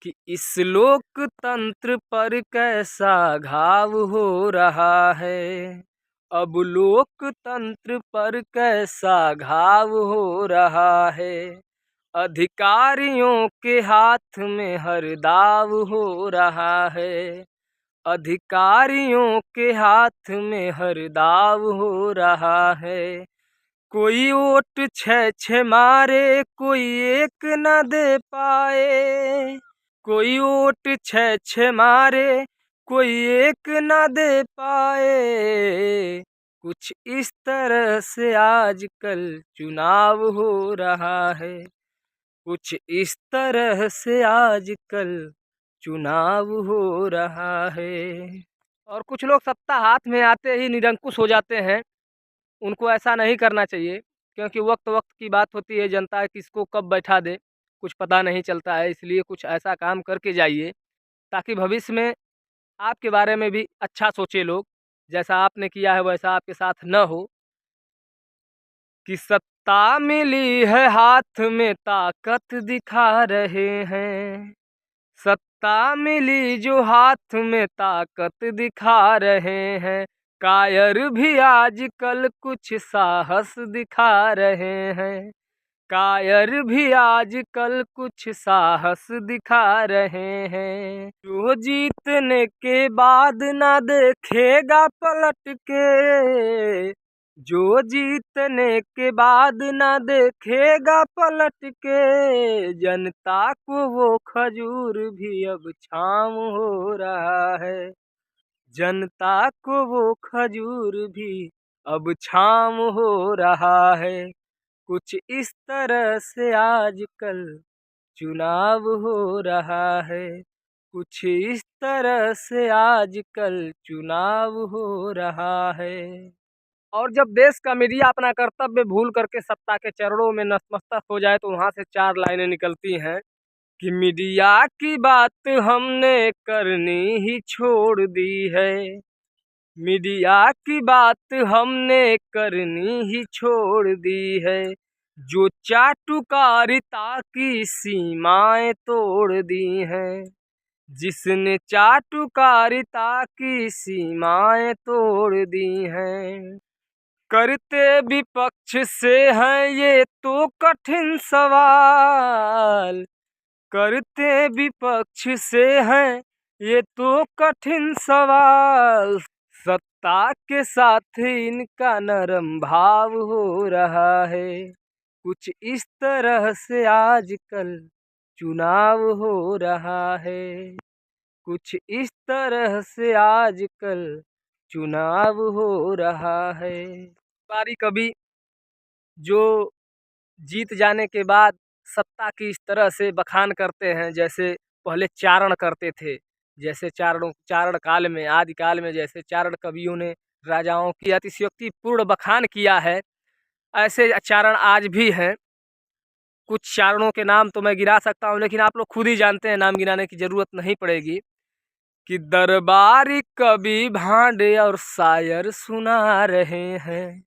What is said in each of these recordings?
कि इस लोकतंत्र पर कैसा घाव हो रहा है। अब लोकतंत्र पर कैसा घाव हो रहा है। अधिकारियों के हाथ में हर दाव हो रहा है। अधिकारियों के हाथ में हर दाव हो रहा है। कोई वोट छह मारे कोई एक न दे पाए। कोई वोट छह मारे कोई एक न दे पाए। कुछ इस तरह से आजकल चुनाव हो रहा है। कुछ इस तरह से आजकल चुनाव हो रहा है। और कुछ लोग सत्ता हाथ में आते ही निरंकुश हो जाते हैं। उनको ऐसा नहीं करना चाहिए, क्योंकि वक्त वक्त की बात होती है। जनता किसको कब बैठा दे कुछ पता नहीं चलता है। इसलिए कुछ ऐसा काम करके जाइए ताकि भविष्य में आपके बारे में भी अच्छा सोचे लोग। जैसा आपने किया है वैसा आपके साथ न हो। कि सत्ता मिली है हाथ में ताकत दिखा रहे हैं। सत्ता मिली जो हाथ में ताकत दिखा रहे हैं। कायर भी आजकल कुछ साहस दिखा रहे हैं। कायर भी आजकल कुछ साहस दिखा रहे हैं। जो जीतने के बाद ना देखेगा पलट के। जो जीतने के बाद ना देखेगा पलट के। जनता को वो खजूर भी अब छाँव हो रहा है। जनता को वो खजूर भी अब छाँव हो रहा है। कुछ इस तरह से आजकल चुनाव हो रहा है। कुछ इस तरह से आजकल चुनाव हो रहा है। और जब देश का मीडिया अपना कर्तव्य भूल करके सत्ता के चरणों में नतमस्तक हो जाए तो वहाँ से 4 लाइनें निकलती हैं कि मीडिया की बात हमने करनी ही छोड़ दी है। मीडिया की बात हमने करनी ही छोड़ दी है। जो चाटुकारिता की सीमाएं तोड़ दी हैं। जिसने चाटुकारिता की सीमाएं तोड़ दी हैं। करते विपक्ष से हैं ये तो कठिन सवाल। करते विपक्ष से हैं ये तो कठिन सवाल। सत्ता के साथ इनका नरम भाव हो रहा है। कुछ इस तरह से आजकल चुनाव हो रहा है। कुछ इस तरह से आजकल चुनाव हो रहा है। बारी कभी जो जीत जाने के बाद सत्ता की इस तरह से बखान करते हैं, जैसे पहले चारण करते थे। जैसे चारण काल में आदिकाल में जैसे चारण कवियों ने राजाओं की अतिशयोक्तिपूर्ण बखान किया है, ऐसे चारण आज भी हैं। कुछ चारणों के नाम तो मैं गिरा सकता हूँ, लेकिन आप लोग खुद ही जानते हैं, नाम गिराने की जरूरत नहीं पड़ेगी। कि दरबारी कवि भांडे और शायर सुना रहे हैं।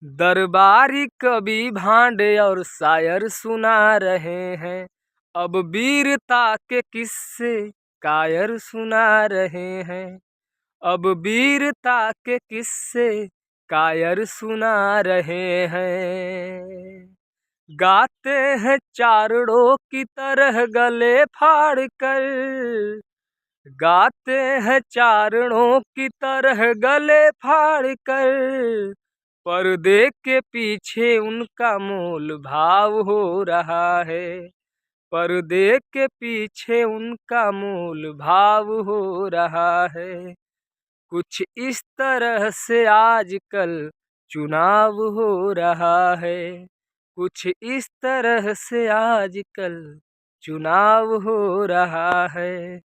दरबारी कवि भांडे और शायर सुना रहे हैं। अब वीरता के किस्से कायर सुना रहे हैं। अब वीरता के किस्से कायर सुना रहे हैं। गाते हैं चारणों की तरह गले फाड़ कर। गाते हैं चारणों की तरह गले फाड़ कर। पर्दे के पीछे उनका मोल भाव हो रहा है। पर्दे के पीछे उनका मोल भाव हो रहा है। कुछ इस तरह से आजकल चुनाव हो रहा है। कुछ इस तरह से आजकल चुनाव हो रहा है।